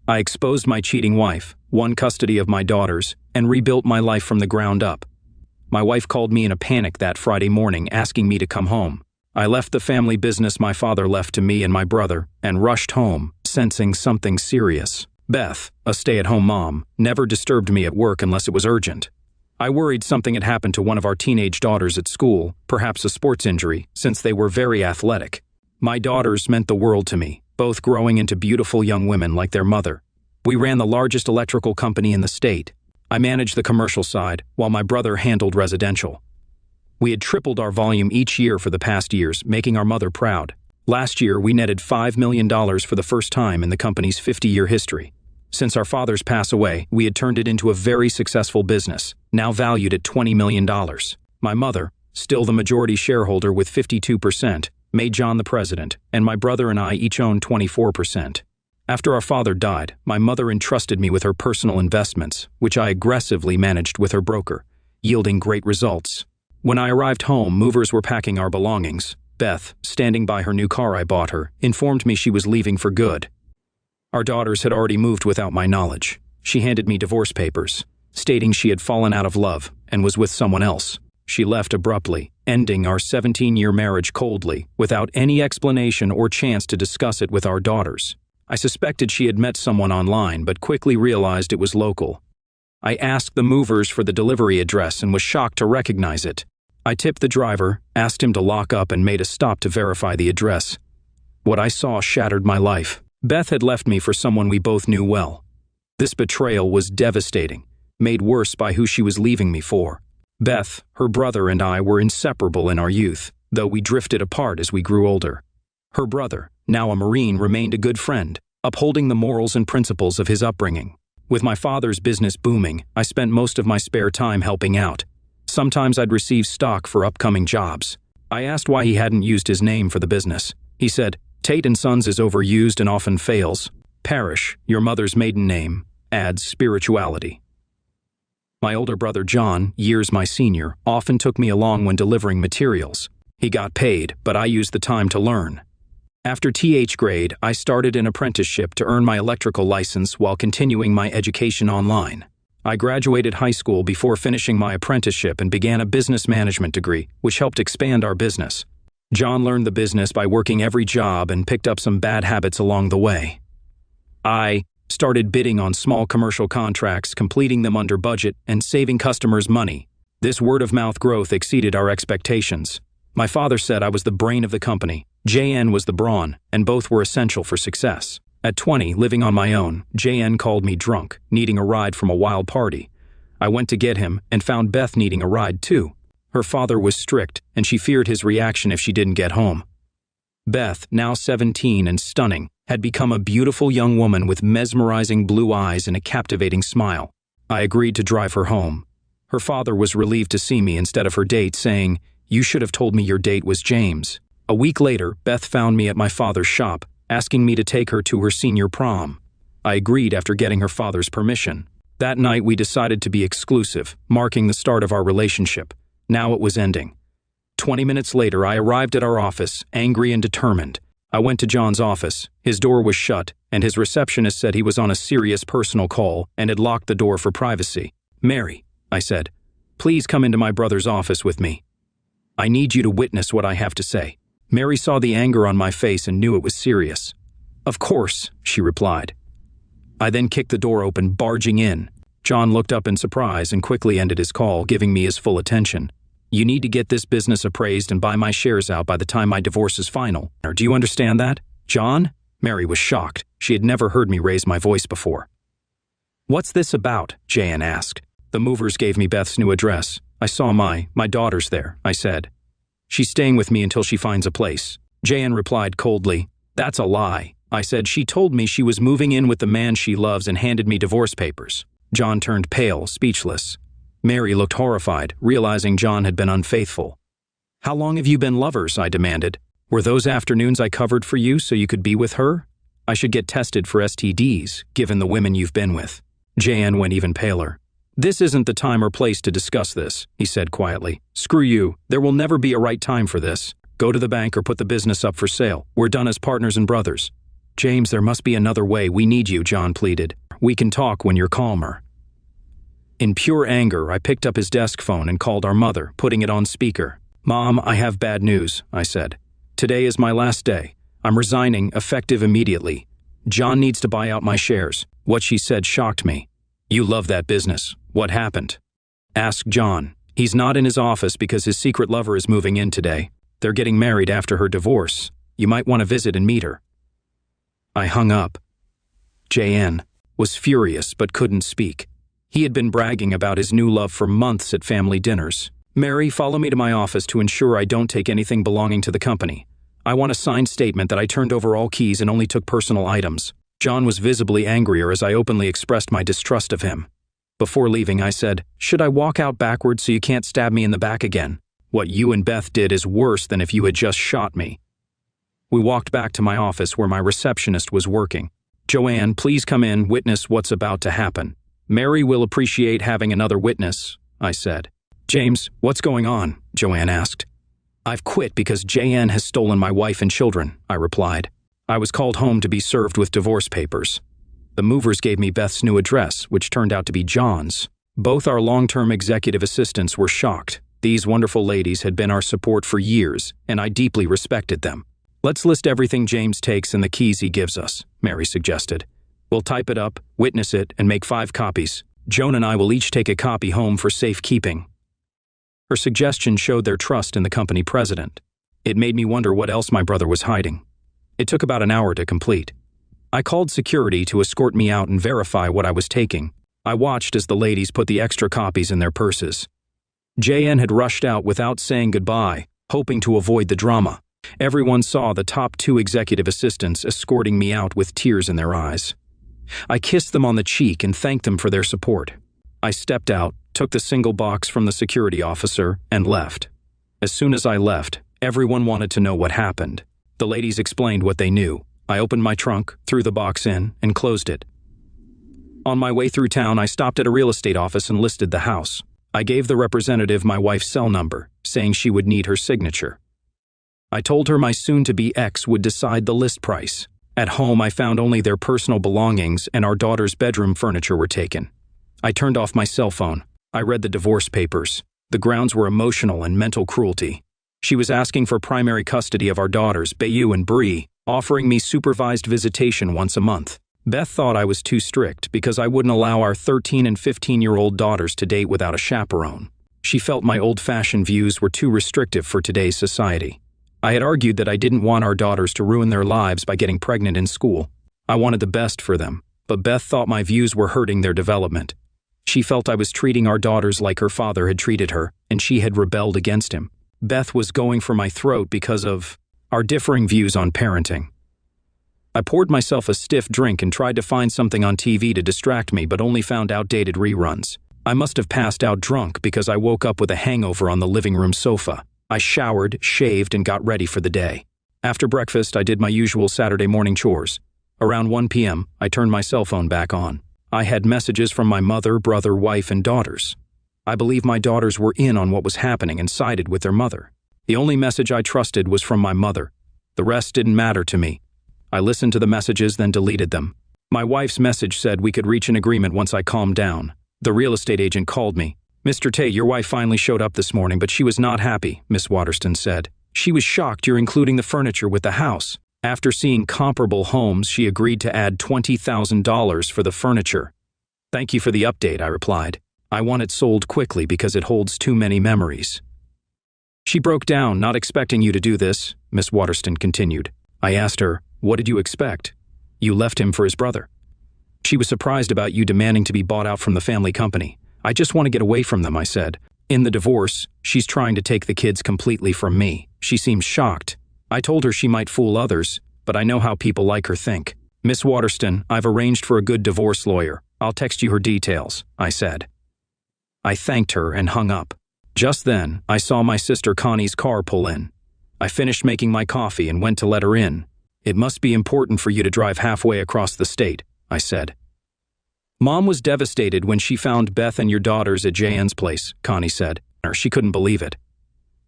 I exposed my cheating wife, won custody of my daughters, and rebuilt my life from the ground up. My wife called me in a panic that Friday morning asking me to come home. I left the family business my father left to me and my brother and rushed home, sensing something serious. Beth, a stay-at-home mom, never disturbed me at work unless it was urgent. I worried something had happened to one of our teenage daughters at school, perhaps a sports injury, since they were very athletic. My daughters meant the world to me, both growing into beautiful young women like their mother. We ran the largest electrical company in the state. I managed the commercial side, while my brother handled residential. We had tripled our volume each year for the past years, making our mother proud. Last year, we netted $5 million for the first time in the company's 50-year history. Since our father's pass away, we had turned it into a very successful business, now valued at $20 million. My mother, still the majority shareholder with 52%, made John the president, and my brother and I each owned 24%. After our father died, my mother entrusted me with her personal investments, which I aggressively managed with her broker, yielding great results. When I arrived home, movers were packing our belongings. Beth, standing by her new car I bought her, informed me she was leaving for good. Our daughters had already moved without my knowledge. She handed me divorce papers, stating she had fallen out of love and was with someone else. She left abruptly, ending our 17-year marriage coldly, without any explanation or chance to discuss it with our daughters. I suspected she had met someone online, but quickly realized it was local. I asked the movers for the delivery address and was shocked to recognize it. I tipped the driver, asked him to lock up, and made a stop to verify the address. What I saw shattered my life. Beth had left me for someone we both knew well. This betrayal was devastating, made worse by who she was leaving me for. Beth, her brother, and I were inseparable in our youth, though we drifted apart as we grew older. Her brother, now a Marine, remained a good friend, upholding the morals and principles of his upbringing. With my father's business booming, I spent most of my spare time helping out. Sometimes I'd receive stock for upcoming jobs. I asked why he hadn't used his name for the business. He said, "Tate & Sons is overused and often fails. Parrish, your mother's maiden name, adds spirituality." My older brother John, years my senior, often took me along when delivering materials. He got paid, but I used the time to learn. After TH grade, I started an apprenticeship to earn my electrical license while continuing my education online. I graduated high school before finishing my apprenticeship and began a business management degree, which helped expand our business. John learned the business by working every job and picked up some bad habits along the way. I started bidding on small commercial contracts, completing them under budget, and saving customers money. This word-of-mouth growth exceeded our expectations. My father said I was the brain of the company. JN was the brawn, and both were essential for success. At 20, living on my own, JN called me drunk, needing a ride from a wild party. I went to get him and found Beth needing a ride too. Her father was strict, and she feared his reaction if she didn't get home. Beth, now 17 and stunning, had become a beautiful young woman with mesmerizing blue eyes and a captivating smile. I agreed to drive her home. Her father was relieved to see me instead of her date, saying, "You should have told me your date was James." A week later, Beth found me at my father's shop, asking me to take her to her senior prom. I agreed after getting her father's permission. That night we decided to be exclusive, marking the start of our relationship. Now it was ending. 20 minutes later, I arrived at our office, angry and determined. I went to John's office. His door was shut, and his receptionist said he was on a serious personal call and had locked the door for privacy. "Mary," I said, "please come into my brother's office with me. I need you to witness what I have to say." Mary saw the anger on my face and knew it was serious. "Of course," she replied. I then kicked the door open, barging in. John looked up in surprise and quickly ended his call, giving me his full attention. "You need to get this business appraised and buy my shares out by the time my divorce is final. Do you understand that, John?" Mary was shocked. She had never heard me raise my voice before. "What's this about?" Jan asked. "The movers gave me Beth's new address. I saw my daughter's there," I said. "She's staying with me until she finds a place." Jan replied coldly, "That's a lie." I said, "She told me she was moving in with the man she loves and handed me divorce papers." John turned pale, speechless. Mary looked horrified, realizing John had been unfaithful. "How long have you been lovers?" I demanded. "Were those afternoons I covered for you so you could be with her? I should get tested for STDs, given the women you've been with." Jan went even paler. "This isn't the time or place to discuss this," he said quietly. "Screw you. There will never be a right time for this. Go to the bank or put the business up for sale. We're done as partners and brothers." James, there must be another way. We need you, John pleaded. We can talk when you're calmer. In pure anger, I picked up his desk phone and called our mother, putting it on speaker. Mom, I have bad news, I said. Today is my last day. I'm resigning, effective immediately. John needs to buy out my shares. What she said shocked me. You love that business. What happened? Ask John. He's not in his office because his secret lover is moving in today. They're getting married after her divorce. You might want to visit and meet her. I hung up. JN was furious but couldn't speak. He had been bragging about his new love for months at family dinners. Mary, follow me to my office to ensure I don't take anything belonging to the company. I want a signed statement that I turned over all keys and only took personal items. John was visibly angrier as I openly expressed my distrust of him. Before leaving, I said, should I walk out backwards so you can't stab me in the back again? What you and Beth did is worse than if you had just shot me. We walked back to my office where my receptionist was working. Joanne, please come in, witness what's about to happen. Mary will appreciate having another witness, I said. James, what's going on? Joanne asked. I've quit because JN has stolen my wife and children, I replied. I was called home to be served with divorce papers. The movers gave me Beth's new address, which turned out to be John's. Both our long-term executive assistants were shocked. These wonderful ladies had been our support for years, and I deeply respected them. Let's list everything James takes and the keys he gives us, Mary suggested. We'll type it up, witness it, and make 5 copies. Joan and I will each take a copy home for safekeeping. Her suggestion showed their trust in the company president. It made me wonder what else my brother was hiding. It took about an hour to complete. I called security to escort me out and verify what I was taking. I watched as the ladies put the extra copies in their purses. JN had rushed out without saying goodbye, hoping to avoid the drama. Everyone saw the top 2 executive assistants escorting me out with tears in their eyes. I kissed them on the cheek and thanked them for their support. I stepped out, took the single box from the security officer, and left. As soon as I left, everyone wanted to know what happened. The ladies explained what they knew. I opened my trunk, threw the box in, and closed it. On my way through town, I stopped at a real estate office and listed the house. I gave the representative my wife's cell number, saying she would need her signature. I told her my soon-to-be ex would decide the list price. At home, I found only their personal belongings and our daughter's bedroom furniture were taken. I turned off my cell phone. I read the divorce papers. The grounds were emotional and mental cruelty. She was asking for primary custody of our daughters, Bayou and Bree, offering me supervised visitation once a month. Beth thought I was too strict because I wouldn't allow our 13 and 15-year-old daughters to date without a chaperone. She felt my old-fashioned views were too restrictive for today's society. I had argued that I didn't want our daughters to ruin their lives by getting pregnant in school. I wanted the best for them, but Beth thought my views were hurting their development. She felt I was treating our daughters like her father had treated her, and she had rebelled against him. Beth was going for my throat because of our differing views on parenting. I poured myself a stiff drink and tried to find something on TV to distract me, but only found outdated reruns. I must have passed out drunk because I woke up with a hangover on the living room sofa. I showered, shaved, and got ready for the day. After breakfast, I did my usual Saturday morning chores. Around 1 p.m., I turned my cell phone back on. I had messages from my mother, brother, wife, and daughters. I believe my daughters were in on what was happening and sided with their mother. The only message I trusted was from my mother. The rest didn't matter to me. I listened to the messages, then deleted them. My wife's message said we could reach an agreement once I calmed down. The real estate agent called me. Mr. Tate, your wife finally showed up this morning, but she was not happy, Miss Waterston said. She was shocked you're including the furniture with the house. After seeing comparable homes, she agreed to add $20,000 for the furniture. Thank you for the update, I replied. I want it sold quickly because it holds too many memories. She broke down, not expecting you to do this, Miss Waterston continued. I asked her, what did you expect? You left him for his brother. She was surprised about you demanding to be bought out from the family company. I just want to get away from them, I said. In the divorce, she's trying to take the kids completely from me. She seems shocked. I told her she might fool others, but I know how people like her think. Miss Waterston, I've arranged for a good divorce lawyer. I'll text you her details, I said. I thanked her and hung up. Just then, I saw my sister Connie's car pull in. I finished making my coffee and went to let her in. It must be important for you to drive halfway across the state, I said. Mom was devastated when she found Beth and your daughters at JN's place, Connie said. She couldn't believe it.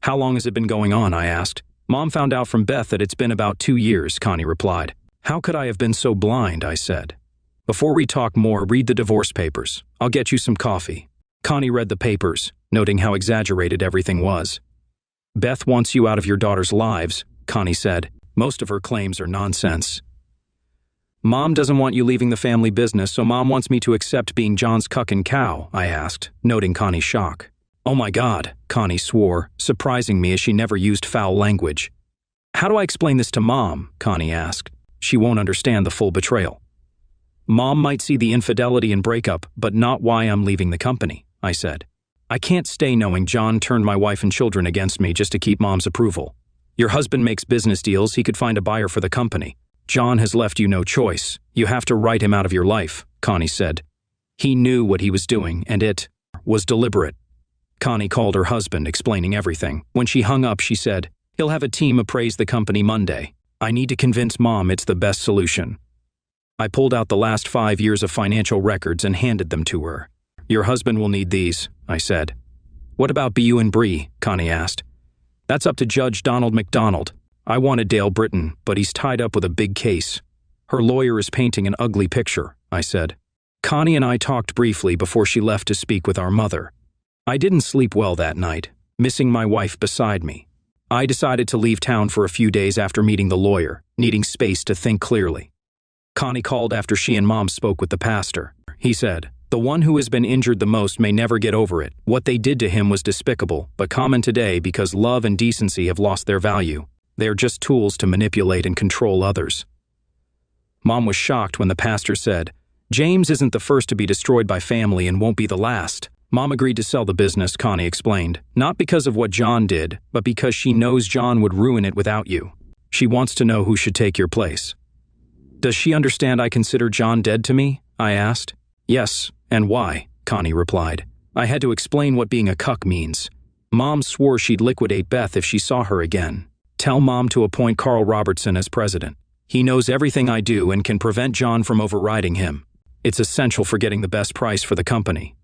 How long has it been going on, I asked. Mom found out from Beth that it's been about 2 years, Connie replied. How could I have been so blind, I said. Before we talk more, read the divorce papers. I'll get you some coffee. Connie read the papers, noting how exaggerated everything was. Beth wants you out of your daughter's lives, Connie said. Most of her claims are nonsense. Mom doesn't want you leaving the family business, so Mom wants me to accept being John's cuck and cow, I asked, noting Connie's shock. Oh my God, Connie swore, surprising me as she never used foul language. How do I explain this to Mom? Connie asked. She won't understand the full betrayal. Mom might see the infidelity and breakup, but not why I'm leaving the company, I said. I can't stay knowing John turned my wife and children against me just to keep Mom's approval. Your husband makes business deals, he could find a buyer for the company. John has left you no choice. You have to write him out of your life, Connie said. He knew what he was doing, and it was deliberate. Connie called her husband, explaining everything. When she hung up, she said, he'll have a team appraise the company Monday. I need to convince Mom it's the best solution. I pulled out the last 5 years of financial records and handed them to her. Your husband will need these, I said. What about BU and Bree? Connie asked. That's up to Judge Donald McDonald. I wanted Dale Britton, but he's tied up with a big case. Her lawyer is painting an ugly picture, I said. Connie and I talked briefly before she left to speak with our mother. I didn't sleep well that night, missing my wife beside me. I decided to leave town for a few days after meeting the lawyer, needing space to think clearly. Connie called after she and Mom spoke with the pastor. He said, the one who has been injured the most may never get over it. What they did to him was despicable, but common today because love and decency have lost their value. They are just tools to manipulate and control others. Mom was shocked when the pastor said, James isn't the first to be destroyed by family and won't be the last. Mom agreed to sell the business, Connie explained, not because of what John did, but because she knows John would ruin it without you. She wants to know who should take your place. Does she understand I consider John dead to me? I asked. Yes, and why? Connie replied. I had to explain what being a cuck means. Mom swore she'd liquidate Beth if she saw her again. Tell Mom to appoint Carl Robertson as president. He knows everything I do and can prevent John from overriding him. It's essential for getting the best price for the company.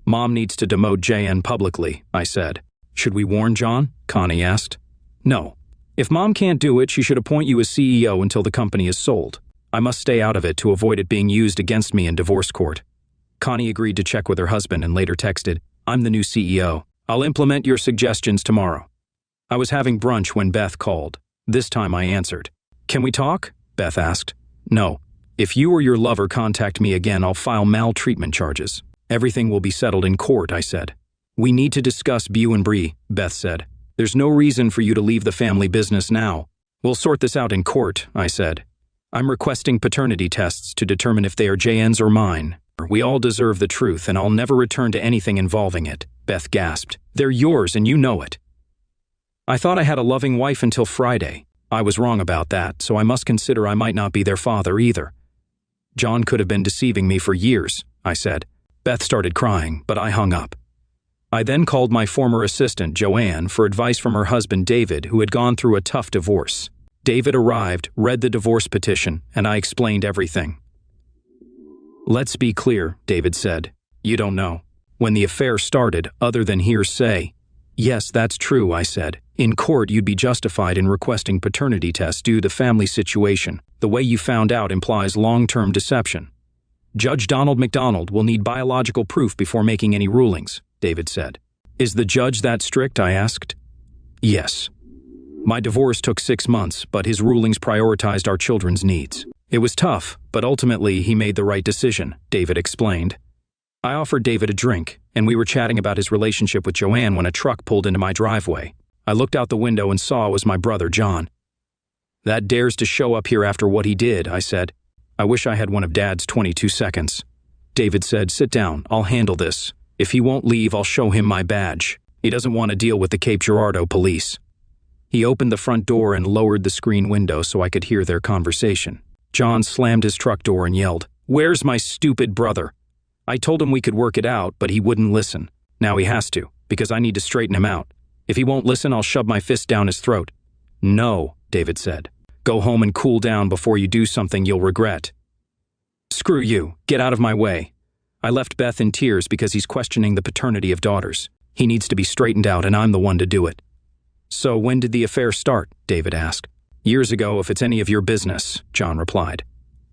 Mom needs to demote JN publicly, I said. Should we warn John? Connie asked. No. If Mom can't do it, she should appoint you as CEO until the company is sold. I must stay out of it to avoid it being used against me in divorce court. Connie agreed to check with her husband and later texted, I'm the new CEO. I'll implement your suggestions tomorrow. I was having brunch when Beth called. This time I answered. Can we talk? Beth asked. No. If you or your lover contact me again, I'll file maltreatment charges. Everything will be settled in court, I said. We need to discuss BU and Bree, Beth said. There's no reason for you to leave the family business now. We'll sort this out in court, I said. I'm requesting paternity tests to determine if they are JN's or mine. We all deserve the truth, and I'll never return to anything involving it, Beth gasped. They're yours, and you know it. I thought I had a loving wife until Friday. I was wrong about that, so I must consider I might not be their father either. John could have been deceiving me for years, I said. Beth started crying, but I hung up. I then called my former assistant, Joanne, for advice from her husband, David, who had gone through a tough divorce. David arrived, read the divorce petition, and I explained everything. Let's be clear, David said. You don't know. When the affair started, other than hearsay. Yes, that's true, I said. In court, you'd be justified in requesting paternity tests due to the family situation. The way you found out implies long-term deception. Judge Donald McDonald will need biological proof before making any rulings, David said. Is the judge that strict? I asked. Yes. My divorce took 6 months, but his rulings prioritized our children's needs. It was tough, but ultimately he made the right decision, David explained. I offered David a drink, and we were chatting about his relationship with Joanne when a truck pulled into my driveway. I looked out the window and saw it was my brother, John. That dares to show up here after what he did, I said. I wish I had one of Dad's 22 seconds. David said, sit down, I'll handle this. If he won't leave, I'll show him my badge. He doesn't want to deal with the Cape Girardeau police. He opened the front door and lowered the screen window so I could hear their conversation. John slammed his truck door and yelled, Where's my stupid brother? I told him we could work it out, but he wouldn't listen. Now he has to, because I need to straighten him out. If he won't listen, I'll shove my fist down his throat. No, David said. Go home and cool down before you do something you'll regret. Screw you. Get out of my way. I left Beth in tears because he's questioning the paternity of daughters. He needs to be straightened out, and I'm the one to do it. So when did the affair start? David asked. Years ago, if it's any of your business, John replied.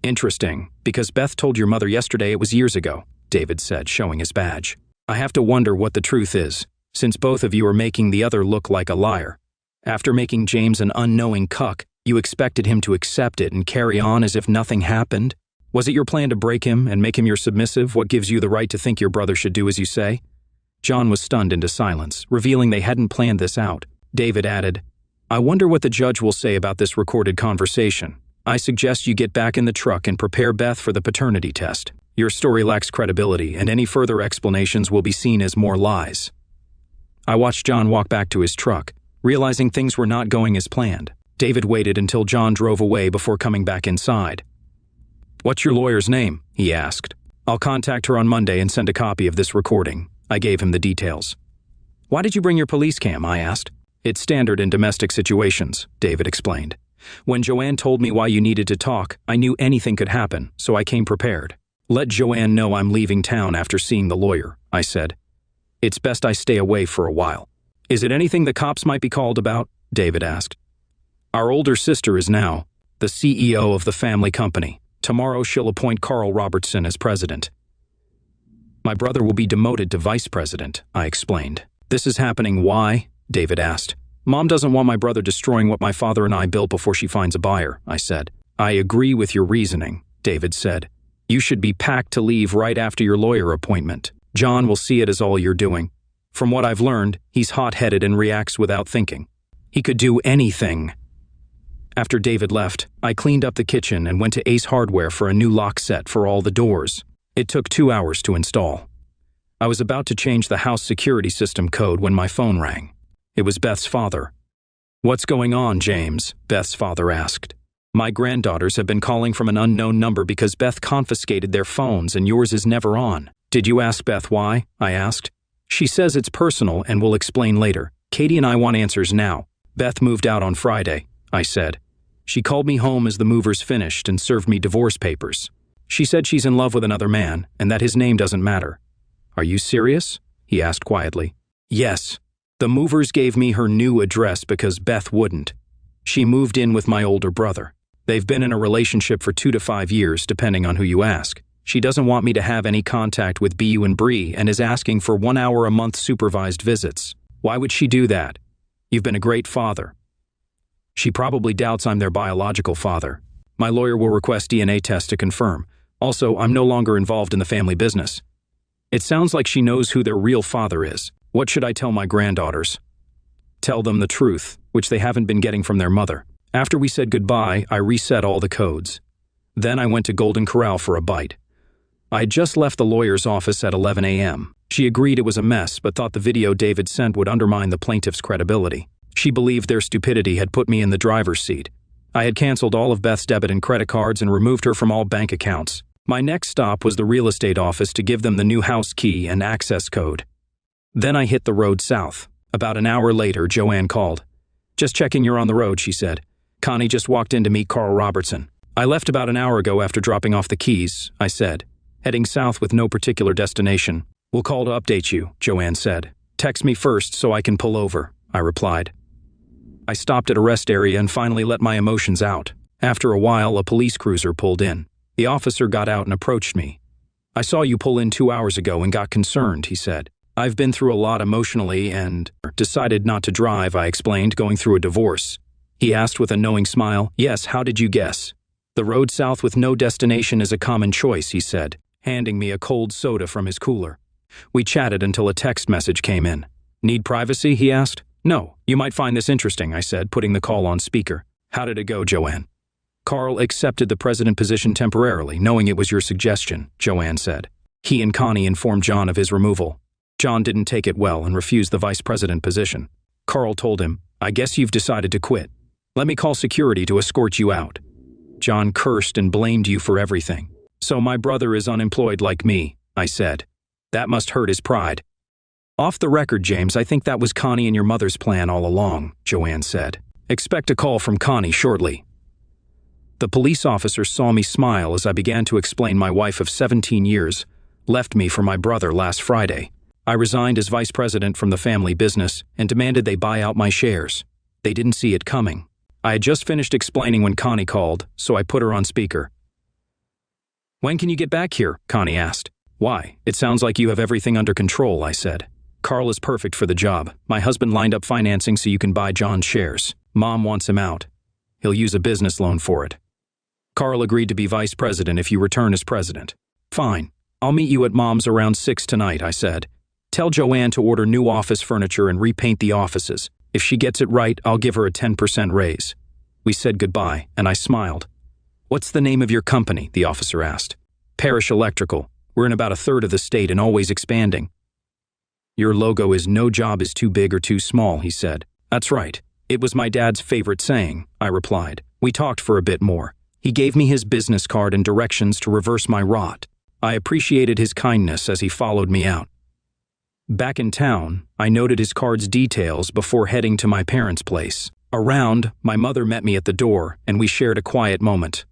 Interesting, because Beth told your mother yesterday it was years ago, David said, showing his badge. I have to wonder what the truth is, since both of you are making the other look like a liar. After making James an unknowing cuck, you expected him to accept it and carry on as if nothing happened? Was it your plan to break him and make him your submissive? What gives you the right to think your brother should do as you say? John was stunned into silence, revealing they hadn't planned this out. David added, I wonder what the judge will say about this recorded conversation. I suggest you get back in the truck and prepare Beth for the paternity test. Your story lacks credibility, and any further explanations will be seen as more lies. I watched John walk back to his truck, realizing things were not going as planned. David waited until John drove away before coming back inside. What's your lawyer's name? He asked. I'll contact her on Monday and send a copy of this recording. I gave him the details. Why did you bring your police cam? I asked. It's standard in domestic situations, David explained. When Joanne told me why you needed to talk, I knew anything could happen, so I came prepared. Let Joanne know I'm leaving town after seeing the lawyer, I said. It's best I stay away for a while. Is it anything the cops might be called about? David asked. Our older sister is now the CEO of the family company. Tomorrow she'll appoint Carl Robertson as president. My brother will be demoted to vice president, I explained. This is happening why? David asked. Mom doesn't want my brother destroying what my father and I built before she finds a buyer, I said. I agree with your reasoning, David said. You should be packed to leave right after your lawyer appointment. John will see it as all you're doing. From what I've learned, he's hot-headed and reacts without thinking. He could do anything. After David left, I cleaned up the kitchen and went to Ace Hardware for a new lock set for all the doors. It took 2 hours to install. I was about to change the house security system code when my phone rang. It was Beth's father. What's going on, James? Beth's father asked. My granddaughters have been calling from an unknown number because Beth confiscated their phones and yours is never on. Did you ask Beth why? I asked. She says it's personal and will explain later. Katie and I want answers now. Beth moved out on Friday, I said. She called me home as the movers finished and served me divorce papers. She said she's in love with another man and that his name doesn't matter. Are you serious? He asked quietly. Yes. The movers gave me her new address because Beth wouldn't. She moved in with my older brother. They've been in a relationship for 2 to 5 years, depending on who you ask. She doesn't want me to have any contact with BU and Bree and is asking for 1 hour a month supervised visits. Why would she do that? You've been a great father. She probably doubts I'm their biological father. My lawyer will request DNA tests to confirm. Also, I'm no longer involved in the family business. It sounds like she knows who their real father is. What should I tell my granddaughters? Tell them the truth, which they haven't been getting from their mother. After we said goodbye, I reset all the codes. Then I went to Golden Corral for a bite. I had just left the lawyer's office at 11 a.m. She agreed it was a mess, but thought the video David sent would undermine the plaintiff's credibility. She believed their stupidity had put me in the driver's seat. I had canceled all of Beth's debit and credit cards and removed her from all bank accounts. My next stop was the real estate office to give them the new house key and access code. Then I hit the road south. About an hour later, Joanne called. Just checking you're on the road, she said. Connie just walked in to meet Carl Robertson. I left about an hour ago after dropping off the keys, I said, heading south with no particular destination. We'll call to update you, Joanne said. Text me first so I can pull over, I replied. I stopped at a rest area and finally let my emotions out. After a while, a police cruiser pulled in. The officer got out and approached me. I saw you pull in 2 hours ago and got concerned, he said. I've been through a lot emotionally and decided not to drive, I explained, going through a divorce. He asked with a knowing smile, Yes, how did you guess? The road south with no destination is a common choice, he said, handing me a cold soda from his cooler. We chatted until a text message came in. Need privacy, he asked. No, you might find this interesting, I said, putting the call on speaker. How did it go, Joanne? Carl accepted the president position temporarily, knowing it was your suggestion, Joanne said. He and Connie informed John of his removal. John didn't take it well and refused the vice president position. Carl told him, I guess you've decided to quit. Let me call security to escort you out. John cursed and blamed you for everything. So my brother is unemployed like me, I said. That must hurt his pride. Off the record, James, I think that was Connie and your mother's plan all along, Joanne said. Expect a call from Connie shortly. The police officer saw me smile as I began to explain my wife of 17 years left me for my brother last Friday. I resigned as vice president from the family business and demanded they buy out my shares. They didn't see it coming. I had just finished explaining when Connie called, so I put her on speaker. "When can you get back here?" Connie asked. "Why? It sounds like you have everything under control," I said. "Carl is perfect for the job. My husband lined up financing so you can buy John's shares. Mom wants him out. He'll use a business loan for it. Carl agreed to be vice president if you return as president." "Fine. I'll meet you at Mom's around 6 tonight," I said. "Tell Joanne to order new office furniture and repaint the offices. If she gets it right, I'll give her a 10% raise." We said goodbye, and I smiled. "What's the name of your company?" the officer asked. "Parish Electrical. We're in about a third of the state and always expanding." "Your logo is 'No job is too big or too small,'" he said. "That's right. It was my dad's favorite saying," I replied. We talked for a bit more. He gave me his business card and directions to reverse my rot. I appreciated his kindness as he followed me out. Back in town, I noted his card's details before heading to my parents' place. Around, my mother met me at the door, and we shared a quiet moment.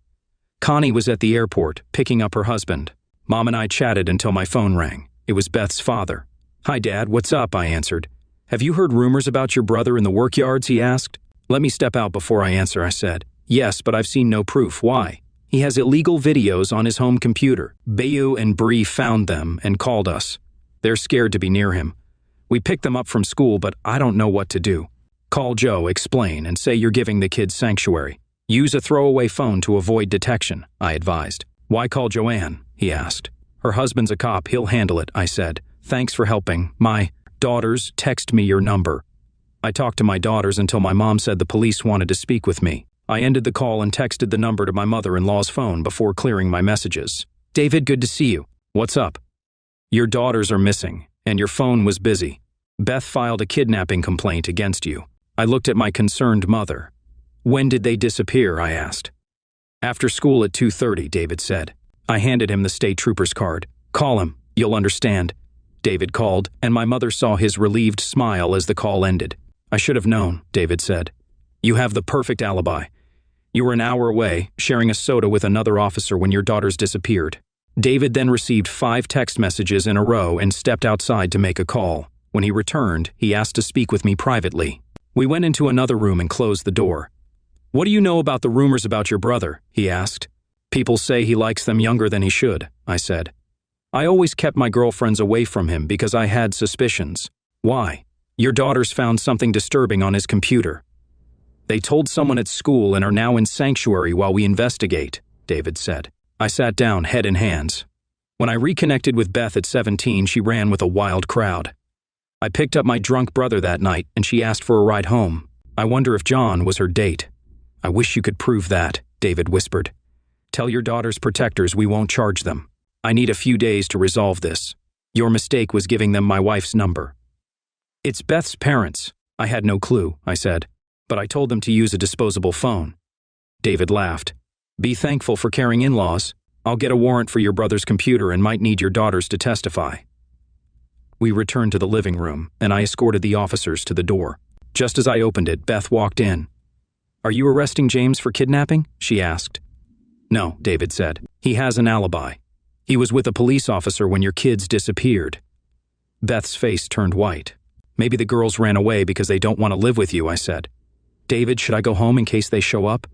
Connie was at the airport, picking up her husband. Mom and I chatted until my phone rang. It was Beth's father. "Hi, Dad, what's up?" I answered. "Have you heard rumors about your brother in the workyards?" he asked. "Let me step out before I answer," I said. "Yes, but I've seen no proof. Why?" "He has illegal videos on his home computer. Bayou and Bree found them and called us. They're scared to be near him. We picked them up from school, but I don't know what to do." "Call Joe, explain, and say you're giving the kids sanctuary. Use a throwaway phone to avoid detection," I advised. "Why call Joanne?" he asked. "Her husband's a cop. He'll handle it," I said. "Thanks for helping. My daughters, text me your number." I talked to my daughters until my mom said the police wanted to speak with me. I ended the call and texted the number to my mother-in-law's phone before clearing my messages. "David, good to see you. What's up?" "Your daughters are missing, and your phone was busy. Beth filed a kidnapping complaint against you." I looked at my concerned mother. "When did they disappear?" I asked. "After school at 2:30, David said. I handed him the state trooper's card. "Call him, you'll understand." David called, and my mother saw his relieved smile as the call ended. "I should have known," David said. "You have the perfect alibi. You were an hour away, sharing a soda with another officer when your daughters disappeared." David then received 5 text messages in a row and stepped outside to make a call. When he returned, he asked to speak with me privately. We went into another room and closed the door. "What do you know about the rumors about your brother?" he asked. "People say he likes them younger than he should," I said. "I always kept my girlfriends away from him because I had suspicions." "Why?" "Your daughters found something disturbing on his computer. They told someone at school and are now in sanctuary while we investigate," David said. I sat down, head in hands. When I reconnected with Beth at 17, she ran with a wild crowd. I picked up my drunk brother that night, and she asked for a ride home. I wonder if John was her date. "I wish you could prove that," David whispered. "Tell your daughter's protectors we won't charge them. I need a few days to resolve this. Your mistake was giving them my wife's number." "It's Beth's parents." "I had no clue," I said, "but I told them to use a disposable phone." David laughed. "Be thankful for carrying in-laws. I'll get a warrant for your brother's computer and might need your daughters to testify." We returned to the living room, and I escorted the officers to the door. Just as I opened it, Beth walked in. "Are you arresting James for kidnapping?" she asked. "No," David said. "He has an alibi. He was with a police officer when your kids disappeared." Beth's face turned white. "Maybe the girls ran away because they don't want to live with you," I said. "David, should I go home in case they show up?"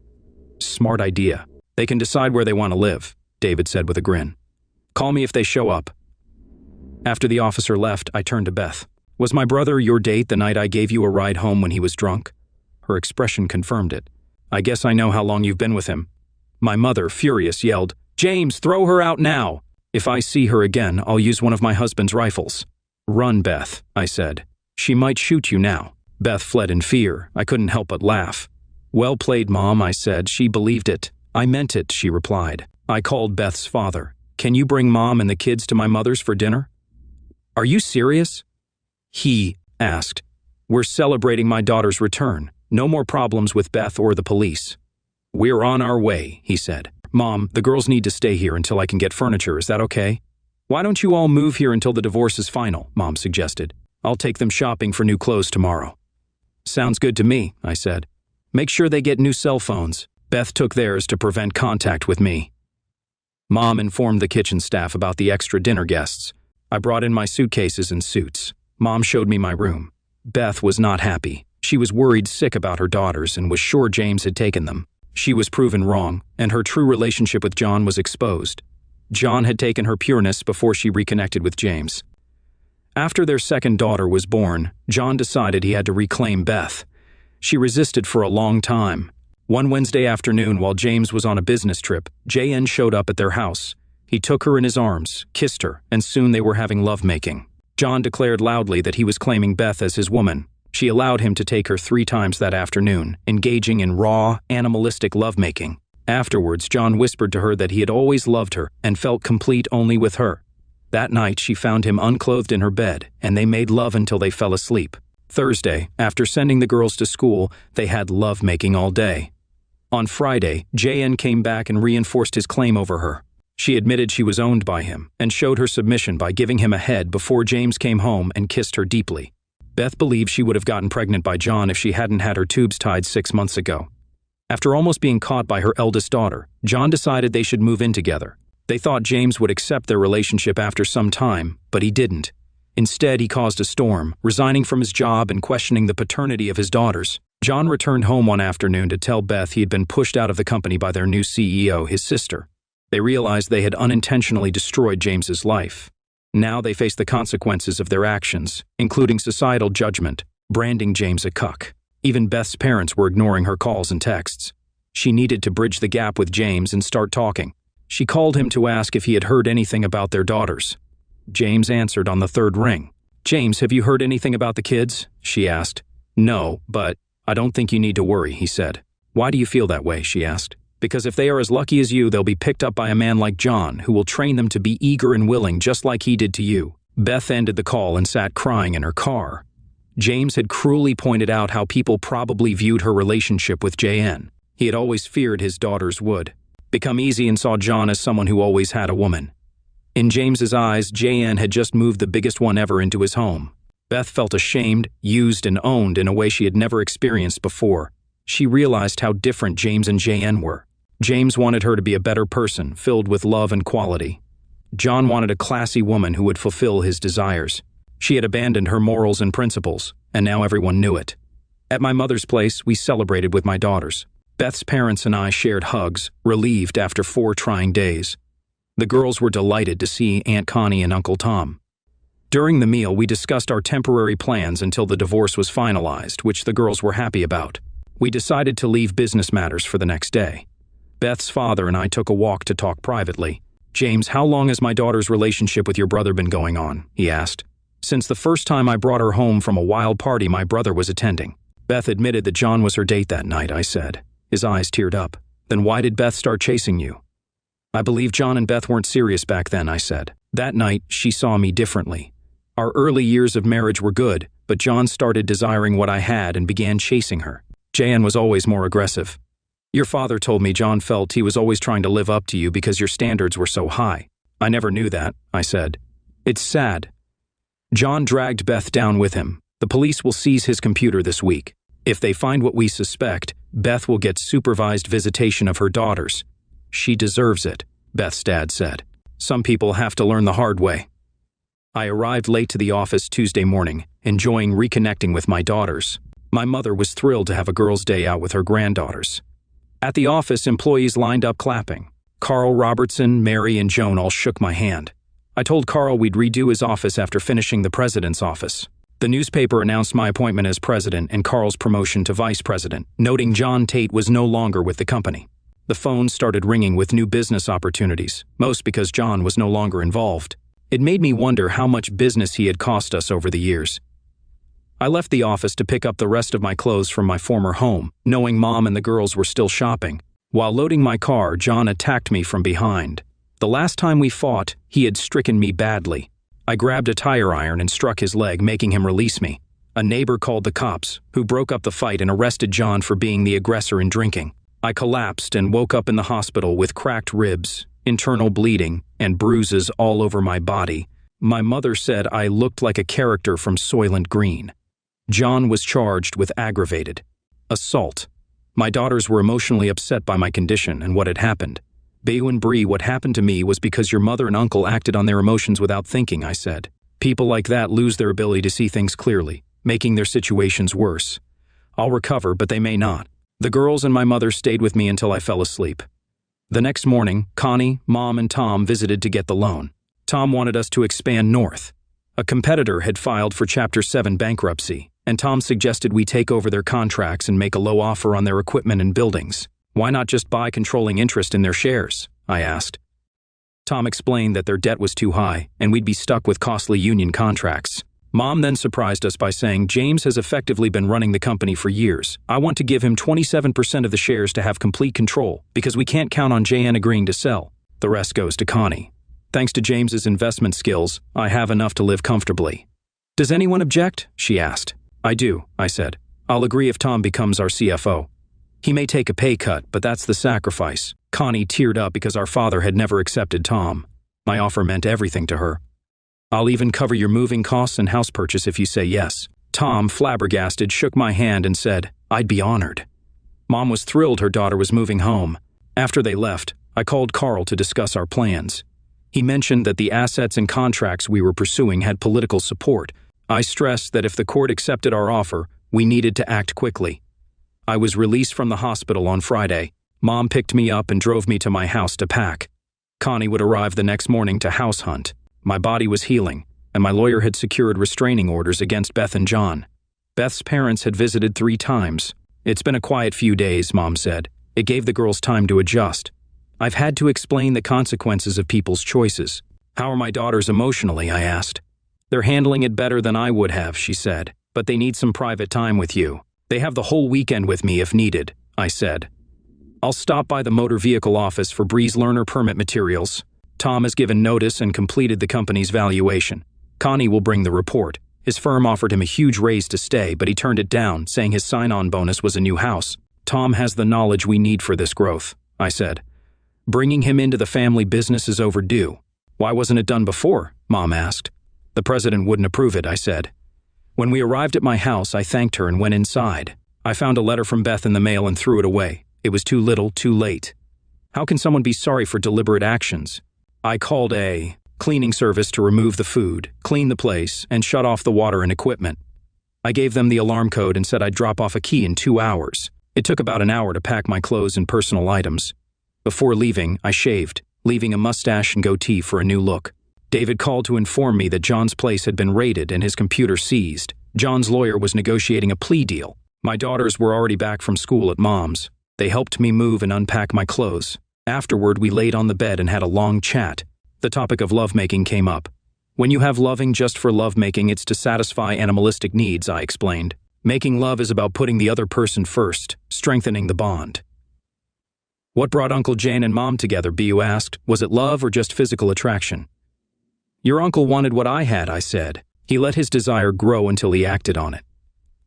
"Smart idea. They can decide where they want to live," David said with a grin. "Call me if they show up." After the officer left, I turned to Beth. "Was my brother your date the night I gave you a ride home when he was drunk?" Her expression confirmed it. "I guess I know how long you've been with him." My mother, furious, yelled, "James, throw her out now! If I see her again, I'll use one of my husband's rifles." "Run, Beth," I said. "She might shoot you now." Beth fled in fear. I couldn't help but laugh. "Well played, Mom," I said. She believed it. "I meant it," she replied. I called Beth's father. "Can you bring Mom and the kids to my mother's for dinner?" "Are you serious?" He asked. "We're celebrating my daughter's return. No more problems with Beth or the police." "We're on our way," he said. "Mom, the girls need to stay here until I can get furniture. Is that okay?" "Why don't you all move here until the divorce is final?" Mom suggested. "I'll take them shopping for new clothes tomorrow." "Sounds good to me," I said. "Make sure they get new cell phones." Beth took theirs to prevent contact with me. Mom informed the kitchen staff about the extra dinner guests. I brought in my suitcases and suits. Mom showed me my room. Beth was not happy. She was worried sick about her daughters and was sure James had taken them. She was proven wrong, and her true relationship with John was exposed. John had taken her pureness before she reconnected with James. After their second daughter was born, John decided he had to reclaim Beth. She resisted for a long time. One Wednesday afternoon, while James was on a business trip, JN showed up at their house. He took her in his arms, kissed her, and soon they were having lovemaking. John declared loudly that he was claiming Beth as his woman. She allowed him to take her 3 times that afternoon, engaging in raw, animalistic lovemaking. Afterwards, John whispered to her that he had always loved her and felt complete only with her. That night, she found him unclothed in her bed, and they made love until they fell asleep. Thursday, after sending the girls to school, they had lovemaking all day. On Friday, JN came back and reinforced his claim over her. She admitted she was owned by him and showed her submission by giving him a head before James came home and kissed her deeply. Beth believed she would have gotten pregnant by John if she hadn't had her tubes tied 6 months ago. After almost being caught by her eldest daughter, John decided they should move in together. They thought James would accept their relationship after some time, but he didn't. Instead, he caused a storm, resigning from his job and questioning the paternity of his daughters. John returned home one afternoon to tell Beth he had been pushed out of the company by their new CEO, his sister. They realized they had unintentionally destroyed James's life. Now they faced the consequences of their actions, including societal judgment, branding James a cuck. Even Beth's parents were ignoring her calls and texts. She needed to bridge the gap with James and start talking. She called him to ask if he had heard anything about their daughters. James answered on the 3rd ring. "James, have you heard anything about the kids?" she asked. "No, but I don't think you need to worry," he said. "Why do you feel that way?" she asked. "Because if they are as lucky as you, they'll be picked up by a man like John, who will train them to be eager and willing just like he did to you." Beth ended the call and sat crying in her car. James had cruelly pointed out how people probably viewed her relationship with JN. He had always feared his daughters would become easy and saw John as someone who always had a woman. In James's eyes, JN had just moved the biggest one ever into his home. Beth felt ashamed, used, and owned in a way she had never experienced before. She realized how different James and JN were. James wanted her to be a better person, filled with love and quality. John wanted a classy woman who would fulfill his desires. She had abandoned her morals and principles, and now everyone knew it. At my mother's place, we celebrated with my daughters. Beth's parents and I shared hugs, relieved after 4 trying days. The girls were delighted to see Aunt Connie and Uncle Tom. During the meal, we discussed our temporary plans until the divorce was finalized, which the girls were happy about. We decided to leave business matters for the next day. Beth's father and I took a walk to talk privately. "James, how long has my daughter's relationship with your brother been going on?" he asked. "Since the first time I brought her home from a wild party my brother was attending." Beth admitted that John was her date that night, I said. His eyes teared up. "Then why did Beth start chasing you?" "I believe John and Beth weren't serious back then," I said. That night, she saw me differently. Our early years of marriage were good, but John started desiring what I had and began chasing her. JN was always more aggressive. "Your father told me John felt he was always trying to live up to you because your standards were so high." "I never knew that," I said. "It's sad." John dragged Beth down with him. "The police will seize his computer this week. If they find what we suspect, Beth will get supervised visitation of her daughters." "She deserves it," Beth's dad said. "Some people have to learn the hard way." I arrived late to the office Tuesday morning, enjoying reconnecting with my daughters. My mother was thrilled to have a girls' day out with her granddaughters. At the office, employees lined up clapping. Carl Robertson, Mary, and Joan all shook my hand. I told Carl we'd redo his office after finishing the president's office. The newspaper announced my appointment as president and Carl's promotion to vice president, noting John Tate was no longer with the company. The phone started ringing with new business opportunities, most because John was no longer involved. It made me wonder how much business he had cost us over the years. I left the office to pick up the rest of my clothes from my former home, knowing Mom and the girls were still shopping. While loading my car, John attacked me from behind. The last time we fought, he had stricken me badly. I grabbed a tire iron and struck his leg, making him release me. A neighbor called the cops, who broke up the fight and arrested John for being the aggressor and drinking. I collapsed and woke up in the hospital with cracked ribs, internal bleeding, and bruises all over my body. My mother said I looked like a character from Soylent Green. John was charged with aggravated assault. My daughters were emotionally upset by my condition and what had happened. "Bayu and Bree, what happened to me was because your mother and uncle acted on their emotions without thinking," I said. "People like that lose their ability to see things clearly, making their situations worse. I'll recover, but they may not. The girls and my mother stayed with me until I fell asleep. The next morning, Connie, Mom, and Tom visited to get the loan. Tom wanted us to expand north. A competitor had filed for Chapter 7 bankruptcy, and Tom suggested we take over their contracts and make a low offer on their equipment and buildings. Why not just buy controlling interest in their shares? I asked. Tom explained that their debt was too high, and we'd be stuck with costly union contracts. Mom then surprised us by saying James has effectively been running the company for years. I want to give him 27% of the shares to have complete control, because we can't count on JN agreeing to sell. The rest goes to Connie. Thanks to James's investment skills, I have enough to live comfortably. Does anyone object? She asked. I do, I said. I'll agree if Tom becomes our CFO. He may take a pay cut, but that's the sacrifice. Connie teared up because our father had never accepted Tom. My offer meant everything to her. I'll even cover your moving costs and house purchase if you say yes. Tom, flabbergasted, shook my hand and said, I'd be honored. Mom was thrilled her daughter was moving home. After they left, I called Carl to discuss our plans. He mentioned that the assets and contracts we were pursuing had political support. I stressed that if the court accepted our offer, we needed to act quickly. I was released from the hospital on Friday. Mom picked me up and drove me to my house to pack. Connie would arrive the next morning to house hunt. My body was healing, and my lawyer had secured restraining orders against Beth and John. Beth's parents had visited 3 times. It's been a quiet few days, Mom said. It gave the girls time to adjust. I've had to explain the consequences of people's choices. How are my daughters emotionally? I asked. They're handling it better than I would have, she said, but they need some private time with you. They have the whole weekend with me if needed, I said. I'll stop by the motor vehicle office for Bree's learner permit materials. Tom has given notice and completed the company's valuation. Connie will bring the report. His firm offered him a huge raise to stay, but he turned it down, saying his sign-on bonus was a new house. Tom has the knowledge we need for this growth, I said. Bringing him into the family business is overdue. Why wasn't it done before? Mom asked. The president wouldn't approve it, I said. When we arrived at my house, I thanked her and went inside. I found a letter from Beth in the mail and threw it away. It was too little, too late. How can someone be sorry for deliberate actions? I called a cleaning service to remove the food, clean the place, and shut off the water and equipment. I gave them the alarm code and said I'd drop off a key in 2 hours. It took about an hour to pack my clothes and personal items. Before leaving, I shaved, leaving a mustache and goatee for a new look. David called to inform me that John's place had been raided and his computer seized. John's lawyer was negotiating a plea deal. My daughters were already back from school at Mom's. They helped me move and unpack my clothes. Afterward, we laid on the bed and had a long chat. The topic of lovemaking came up. When you have loving just for lovemaking, it's to satisfy animalistic needs, I explained. Making love is about putting the other person first, strengthening the bond. What brought Uncle Jane and Mom together, Bu asked. Was it love or just physical attraction? Your uncle wanted what I had, I said. He let his desire grow until he acted on it.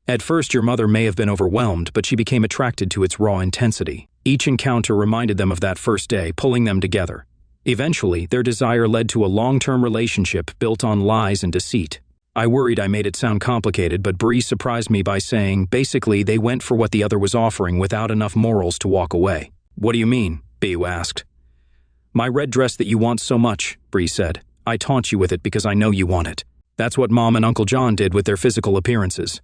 At first, your mother may have been overwhelmed, but she became attracted to its raw intensity. Each encounter reminded them of that first day, pulling them together. Eventually, their desire led to a long-term relationship built on lies and deceit. I worried I made it sound complicated, but Bree surprised me by saying, basically, they went for what the other was offering without enough morals to walk away. What do you mean? Bu asked. My red dress that you want so much, Bree said. I taunt you with it because I know you want it. That's what Mom and Uncle John did with their physical appearances.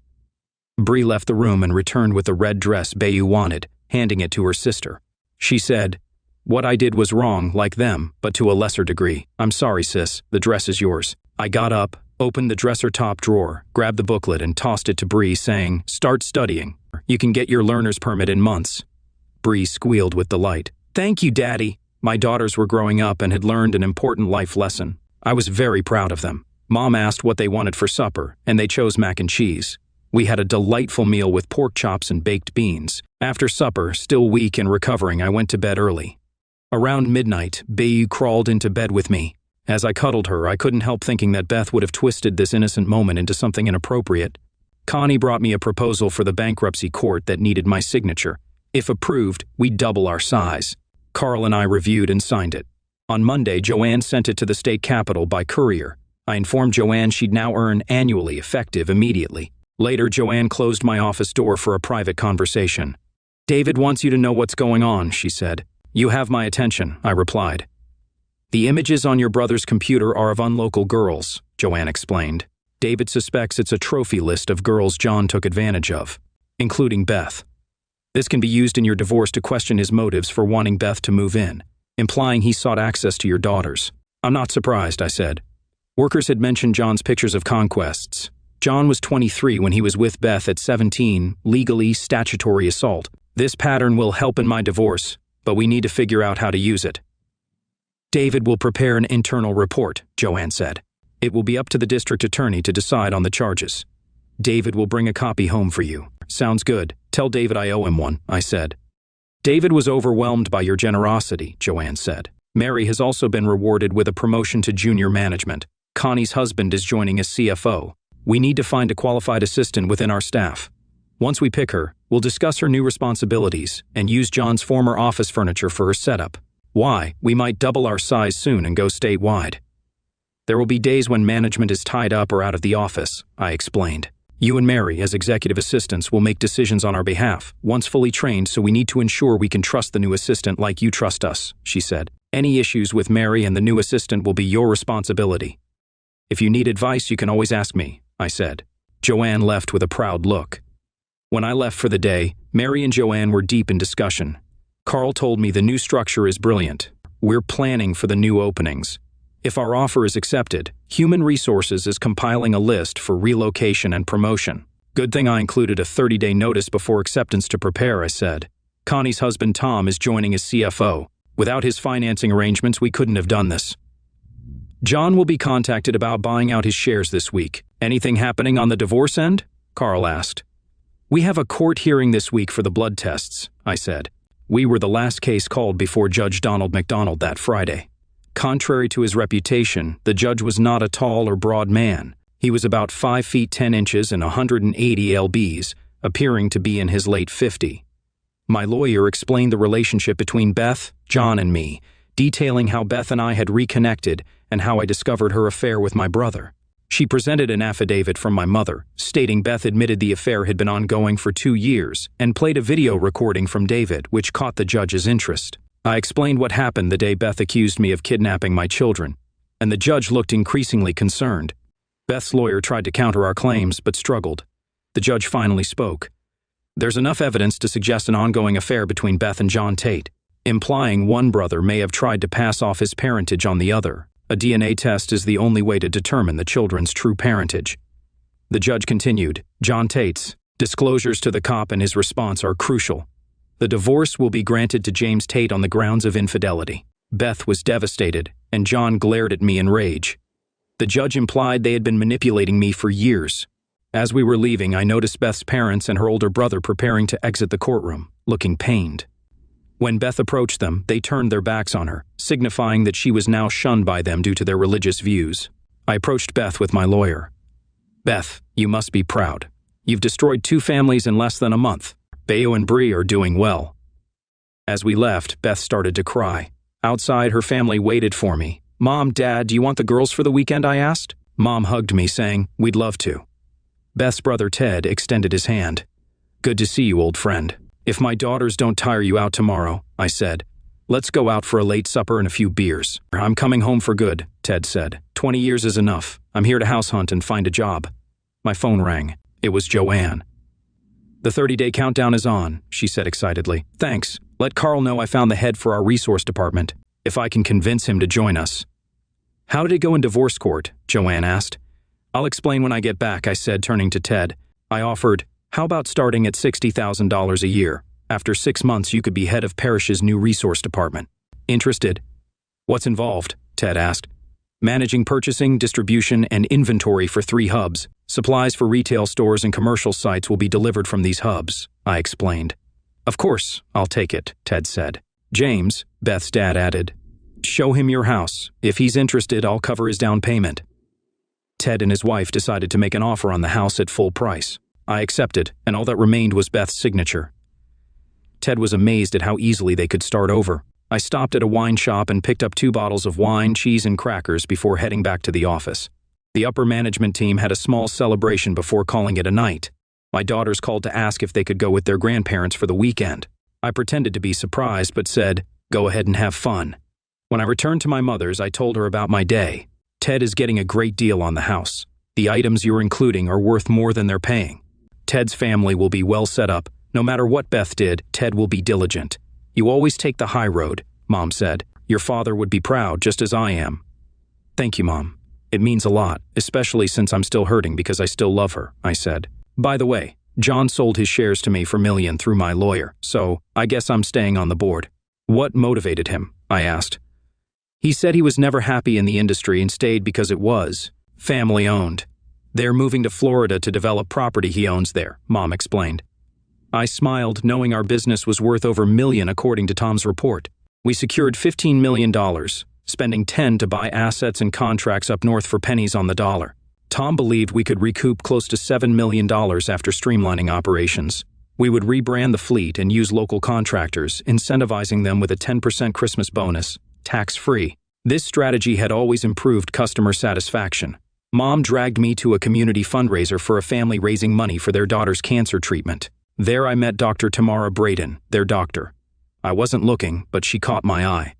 Bree left the room and returned with the red dress Bu wanted, handing it to her sister. She said, what I did was wrong, like them, but to a lesser degree. I'm sorry, sis, the dress is yours. I got up, opened the dresser top drawer, grabbed the booklet and tossed it to Bree, saying, start studying. You can get your learner's permit in months. Bree squealed with delight. Thank you, Daddy. My daughters were growing up and had learned an important life lesson. I was very proud of them. Mom asked what they wanted for supper, and they chose mac and cheese. We had a delightful meal with pork chops and baked beans. After supper, still weak and recovering, I went to bed early. Around midnight, Bu crawled into bed with me. As I cuddled her, I couldn't help thinking that Beth would have twisted this innocent moment into something inappropriate. Connie brought me a proposal for the bankruptcy court that needed my signature. If approved, we'd double our size. Carl and I reviewed and signed it. On Monday, Joanne sent it to the state capitol by courier. I informed Joanne she'd now earn annually, effective immediately. Later, Joanne closed my office door for a private conversation. David wants you to know what's going on, she said. You have my attention, I replied. The images on your brother's computer are of unlocal girls, Joanne explained. David suspects it's a trophy list of girls John took advantage of. including Beth. This can be used in your divorce to question his motives for wanting Beth to move in, implying he sought access to your daughters. I'm not surprised, I said. Workers had mentioned John's pictures of conquests. John was 23 when he was with Beth at 17, legally statutory assault. This pattern will help in my divorce, but we need to figure out how to use it. David will prepare an internal report, Joanne said. It will be up to the district attorney to decide on the charges. David will bring a copy home for you. Sounds good. Tell David I owe him one, I said. David was overwhelmed by your generosity, Joanne said. Mary has also been rewarded with a promotion to junior management. Connie's husband is joining as CFO. We need to find a qualified assistant within our staff. Once we pick her, we'll discuss her new responsibilities and use John's former office furniture for her setup. Why, we might double our size soon and go statewide. There will be days when management is tied up or out of the office, I explained. You and Mary, as executive assistants, will make decisions on our behalf, once fully trained, so we need to ensure we can trust the new assistant like you trust us, she said. Any issues with Mary and the new assistant will be your responsibility. If you need advice, you can always ask me, I said. Joanne left with a proud look. When I left for the day, Mary and Joanne were deep in discussion. Carl told me the new structure is brilliant. We're planning for the new openings. If our offer is accepted, Human Resources is compiling a list for relocation and promotion. Good thing I included a 30-day notice before acceptance to prepare, I said. Connie's husband Tom is joining as CFO. Without his financing arrangements, we couldn't have done this. John will be contacted about buying out his shares this week. Anything happening on the divorce end? Carl asked. We have a court hearing this week for the blood tests, I said. We were the last case called before Judge Donald McDonald that Friday. Contrary to his reputation, the judge was not a tall or broad man. He was about 5 feet 10 inches and 180 lbs, appearing to be in his late 50s. My lawyer explained the relationship between Beth, John, and me, detailing how Beth and I had reconnected and how I discovered her affair with my brother. She presented an affidavit from my mother, stating Beth admitted the affair had been ongoing for 2 years, and played a video recording from David, which caught the judge's interest. I explained what happened the day Beth accused me of kidnapping my children, and the judge looked increasingly concerned. Beth's lawyer tried to counter our claims, but struggled. The judge finally spoke. There's enough evidence to suggest an ongoing affair between Beth and John Tate, implying one brother may have tried to pass off his parentage on the other. A DNA test is the only way to determine the children's true parentage. The judge continued, John Tate's disclosures to the cop and his response are crucial. The divorce will be granted to James Tate on the grounds of infidelity. Beth was devastated, and John glared at me in rage. The judge implied they had been manipulating me for years. As we were leaving, I noticed Beth's parents and her older brother preparing to exit the courtroom, looking pained. When Beth approached them, they turned their backs on her, signifying that she was now shunned by them due to their religious views. I approached Beth with my lawyer. Beth, you must be proud. You've destroyed 2 families in less than a month. Bayo and Bree are doing well. As we left, Beth started to cry. Outside, her family waited for me. Mom, Dad, do you want the girls for the weekend? I asked. Mom hugged me, saying, we'd love to. Beth's brother Ted extended his hand. Good to see you, old friend. If my daughters don't tire you out tomorrow, I said, let's go out for a late supper and a few beers. I'm coming home for good, Ted said. 20 years is enough. I'm here to house hunt and find a job. My phone rang. It was Joanne. The 30-day countdown is on, she said excitedly. Thanks. Let Carl know I found the head for our resource department, if I can convince him to join us. How did it go in divorce court? Joanne asked. I'll explain when I get back, I said, turning to Ted. I offered, how about starting at $60,000 a year? After 6 months, you could be head of Parish's new resource department. Interested? What's involved? Ted asked. Managing purchasing, distribution, and inventory for 3 hubs. Supplies for retail stores and commercial sites will be delivered from these hubs, I explained. Of course, I'll take it, Ted said. James, Beth's dad added, show him your house. If he's interested, I'll cover his down payment. Ted and his wife decided to make an offer on the house at full price. I accepted, and all that remained was Beth's signature. Ted was amazed at how easily they could start over. I stopped at a wine shop and picked up 2 bottles of wine, cheese, and crackers before heading back to the office. The upper management team had a small celebration before calling it a night. My daughters called to ask if they could go with their grandparents for the weekend. I pretended to be surprised but said, go ahead and have fun. When I returned to my mother's, I told her about my day. Ted is getting a great deal on the house. The items you're including are worth more than they're paying. Ted's family will be well set up. No matter what Beth did, Ted will be diligent. You always take the high road, Mom said. Your father would be proud, just as I am. Thank you, Mom. It means a lot, especially since I'm still hurting because I still love her, I said. By the way, John sold his shares to me for $1 million through my lawyer, so I guess I'm staying on the board. What motivated him? I asked. He said he was never happy in the industry and stayed because it was family-owned. They're moving to Florida to develop property he owns there, Mom explained. I smiled, knowing our business was worth over $1 million according to Tom's report. We secured $15 million, spending $10 million to buy assets and contracts up north for pennies on the dollar. Tom believed we could recoup close to $7 million after streamlining operations. We would rebrand the fleet and use local contractors, incentivizing them with a 10% Christmas bonus, tax-free. This strategy had always improved customer satisfaction. Mom dragged me to a community fundraiser for a family raising money for their daughter's cancer treatment. There I met Dr. Tamara Braden, their doctor. I wasn't looking, but she caught my eye.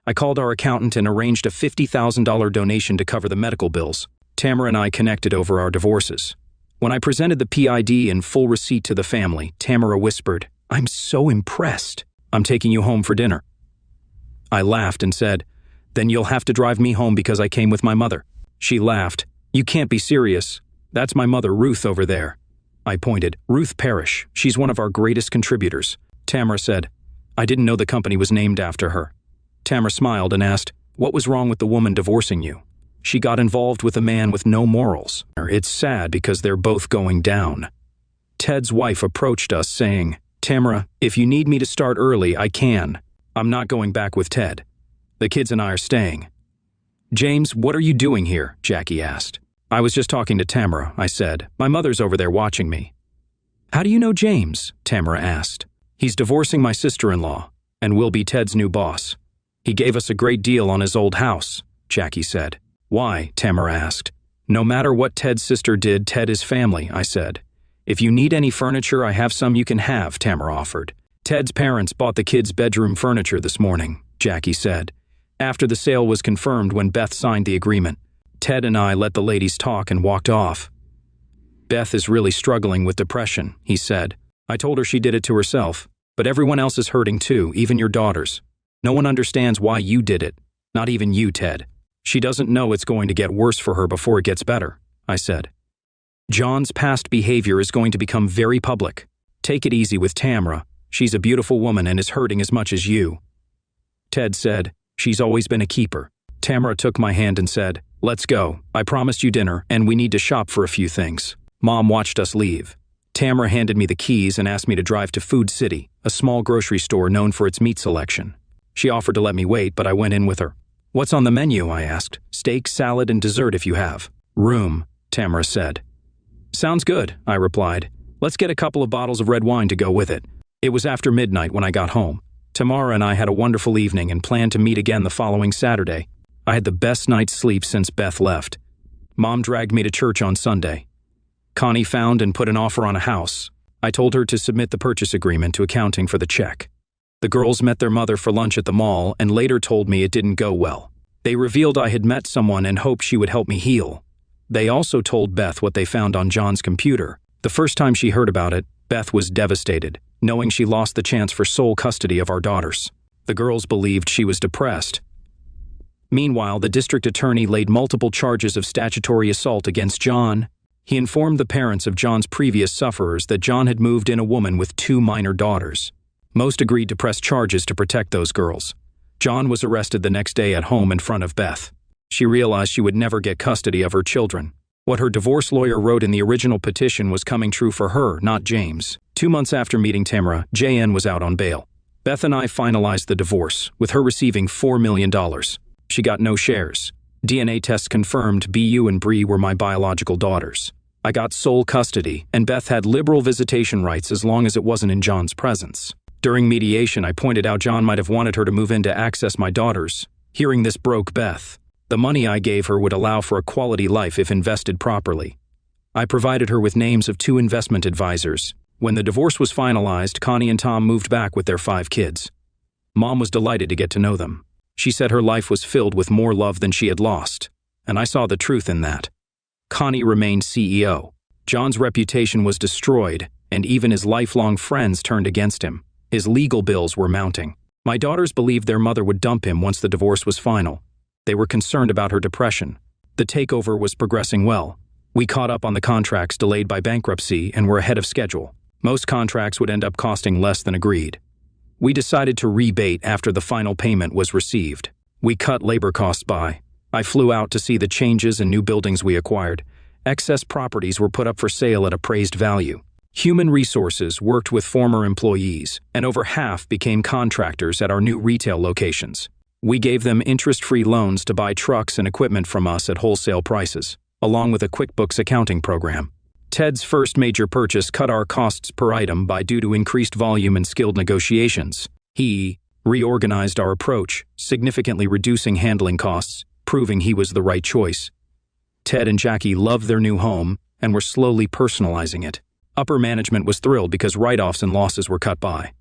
I called our accountant and arranged a $50,000 donation to cover the medical bills. Tamara and I connected over our divorces. When I presented the PID and full receipt to the family, Tamara whispered, "I'm so impressed. I'm taking you home for dinner." I laughed and said, "Then you'll have to drive me home because I came with my mother." She laughed. "You can't be serious. That's my mother, Ruth, over there." I pointed. "Ruth Parrish. She's one of our greatest contributors." Tamara said, "I didn't know the company was named after her." Tamara smiled and asked, "What was wrong with the woman divorcing you?" "She got involved with a man with no morals. It's sad because they're both going down." Ted's wife approached us saying, "Tamara, if you need me to start early, I can. I'm not going back with Ted. The kids and I are staying." "James, what are you doing here?" Jackie asked. "I was just talking to Tamara," I said. "My mother's over there watching me." "How do you know James?" Tamara asked. "He's divorcing my sister-in-law and will be Ted's new boss. He gave us a great deal on his old house," Jackie said. "Why?" Tamara asked. "No matter what Ted's sister did, Ted is family," I said. "If you need any furniture, I have some you can have," Tamara offered. "Ted's parents bought the kids' bedroom furniture this morning," Jackie said. After the sale was confirmed when Beth signed the agreement, Ted and I let the ladies talk and walked off. "Beth is really struggling with depression," he said. "I told her she did it to herself, but everyone else is hurting too, even your daughters. No one understands why you did it, not even you, Ted. She doesn't know it's going to get worse for her before it gets better," I said. "John's past behavior is going to become very public. Take it easy with Tamara. She's a beautiful woman and is hurting as much as you." Ted said, "She's always been a keeper." Tamara took my hand and said, "Let's go. I promised you dinner, and we need to shop for a few things." Mom watched us leave. Tamara handed me the keys and asked me to drive to Food City, a small grocery store known for its meat selection. She offered to let me wait, but I went in with her. "What's on the menu?" I asked. "Steak, salad, and dessert if you have." "Room," Tamara said. "Sounds good," I replied. "Let's get a couple of bottles of red wine to go with it." It was after midnight when I got home. Tamara and I had a wonderful evening and planned to meet again the following Saturday. I had the best night's sleep since Beth left. Mom dragged me to church on Sunday. Connie found and put an offer on a house. I told her to submit the purchase agreement to accounting for the check. The girls met their mother for lunch at the mall and later told me it didn't go well. They revealed I had met someone and hoped she would help me heal. They also told Beth what they found on John's computer. The first time she heard about it, Beth was devastated, knowing she lost the chance for sole custody of our daughters. The girls believed she was depressed. Meanwhile, the district attorney laid multiple charges of statutory assault against John. He informed the parents of John's previous sufferers that John had moved in a woman with 2 minor daughters. Most agreed to press charges to protect those girls. John was arrested the next day at home in front of Beth. She realized she would never get custody of her children. What her divorce lawyer wrote in the original petition was coming true for her, not James. 2 months after meeting Tamara, JN was out on bail. Beth and I finalized the divorce, with her receiving $4 million. She got no shares. DNA tests confirmed BU and Bree were my biological daughters. I got sole custody, and Beth had liberal visitation rights as long as it wasn't in John's presence. During mediation, I pointed out John might have wanted her to move in to access my daughters. Hearing this broke Beth. The money I gave her would allow for a quality life if invested properly. I provided her with names of 2 investment advisors. When the divorce was finalized, Connie and Tom moved back with their 5 kids. Mom was delighted to get to know them. She said her life was filled with more love than she had lost, and I saw the truth in that. Connie remained CEO. John's reputation was destroyed, and even his lifelong friends turned against him. His legal bills were mounting. My daughters believed their mother would dump him once the divorce was final. They were concerned about her depression. The takeover was progressing well. We caught up on the contracts delayed by bankruptcy and were ahead of schedule. Most contracts would end up costing less than agreed. We decided to rebate after the final payment was received. We cut labor costs by. I flew out to see the changes and new buildings we acquired. Excess properties were put up for sale at appraised value. Human Resources worked with former employees, and over half became contractors at our new retail locations. We gave them interest-free loans to buy trucks and equipment from us at wholesale prices, along with a QuickBooks accounting program. Ted's first major purchase cut our costs per item by due to increased volume and skilled negotiations. He reorganized our approach, significantly reducing handling costs, proving he was the right choice. Ted and Jackie loved their new home and were slowly personalizing it. Upper management was thrilled because write-offs and losses were cut by.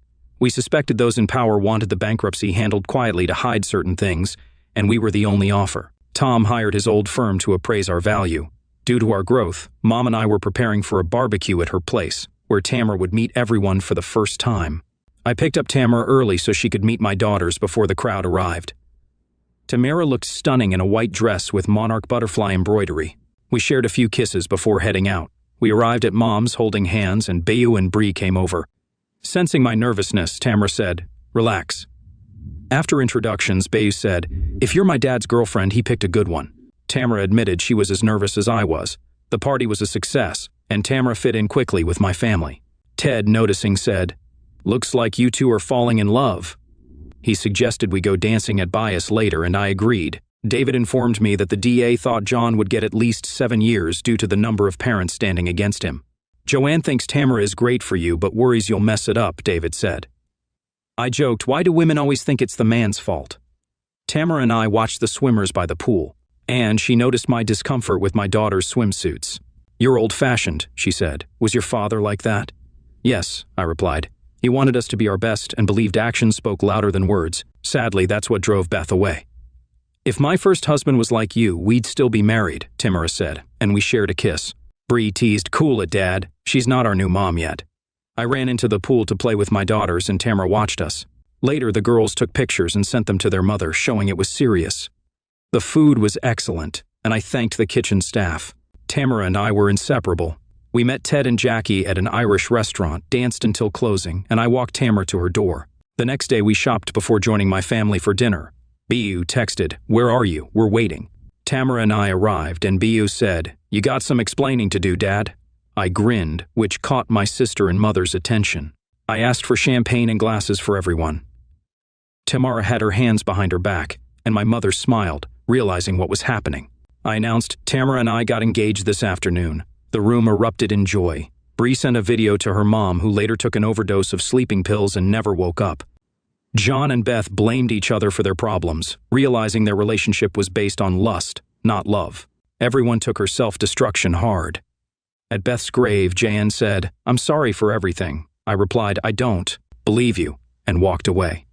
We suspected those in power wanted the bankruptcy handled quietly to hide certain things, and we were the only offer. Tom hired his old firm to appraise our value. Due to our growth, Mom and I were preparing for a barbecue at her place, where Tamara would meet everyone for the first time. I picked up Tamara early so she could meet my daughters before the crowd arrived. Tamara looked stunning in a white dress with monarch butterfly embroidery. We shared a few kisses before heading out. We arrived at Mom's holding hands, and Bayu and Bree came over. Sensing my nervousness, Tamara said, "Relax." After introductions, Bayu said, "If you're my dad's girlfriend, he picked a good one." Tamara admitted she was as nervous as I was. The party was a success, and Tamara fit in quickly with my family. Ted, noticing, said, "Looks like you two are falling in love." He suggested we go dancing at Bias later, and I agreed. David informed me that the DA thought John would get at least 7 years due to the number of parents standing against him. "Joanne thinks Tamara is great for you, but worries you'll mess it up," David said. I joked, "Why do women always think it's the man's fault?" Tamara and I watched the swimmers by the pool, and she noticed my discomfort with my daughter's swimsuits. "You're old-fashioned," she said. "Was your father like that?" "Yes," I replied. "He wanted us to be our best and believed actions spoke louder than words. Sadly, that's what drove Beth away." "If my first husband was like you, we'd still be married," Tamara said, and we shared a kiss. Bree teased, "Cool it, Dad. She's not our new mom yet." I ran into the pool to play with my daughters, and Tamara watched us. Later, the girls took pictures and sent them to their mother, showing it was serious. The food was excellent, and I thanked the kitchen staff. Tamara and I were inseparable. We met Ted and Jackie at an Irish restaurant, danced until closing, and I walked Tamara to her door. The next day, we shopped before joining my family for dinner. Bu texted, "Where are you? We're waiting." Tamara and I arrived, and Bu said, "You got some explaining to do, Dad." I grinned, which caught my sister and mother's attention. I asked for champagne and glasses for everyone. Tamara had her hands behind her back, and my mother smiled, realizing what was happening. I announced, "Tamara and I got engaged this afternoon." The room erupted in joy. Bree sent a video to her mom, who later took an overdose of sleeping pills and never woke up. John and Beth blamed each other for their problems, realizing their relationship was based on lust, not love. Everyone took her self-destruction hard. At Beth's grave, Jan said, "I'm sorry for everything." I replied, "I don't believe you," and walked away.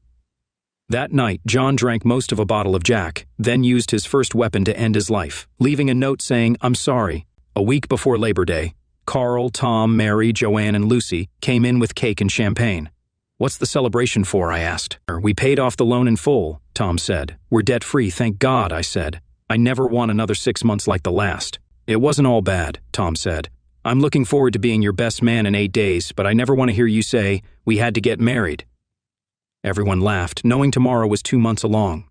That night, John drank most of a bottle of Jack, then used his first weapon to end his life, leaving a note saying, "I'm sorry." A week before Labor Day, Carl, Tom, Mary, Joanne, and Lucy came in with cake and champagne. "What's the celebration for?" I asked. "We paid off the loan in full," Tom said. "We're debt-free, thank God," I said. "I never want another 6 months like the last." "It wasn't all bad," Tom said. "I'm looking forward to being your best man in 8 days, but I never want to hear you say, 'We had to get married.'" Everyone laughed, knowing tomorrow was 2 months along.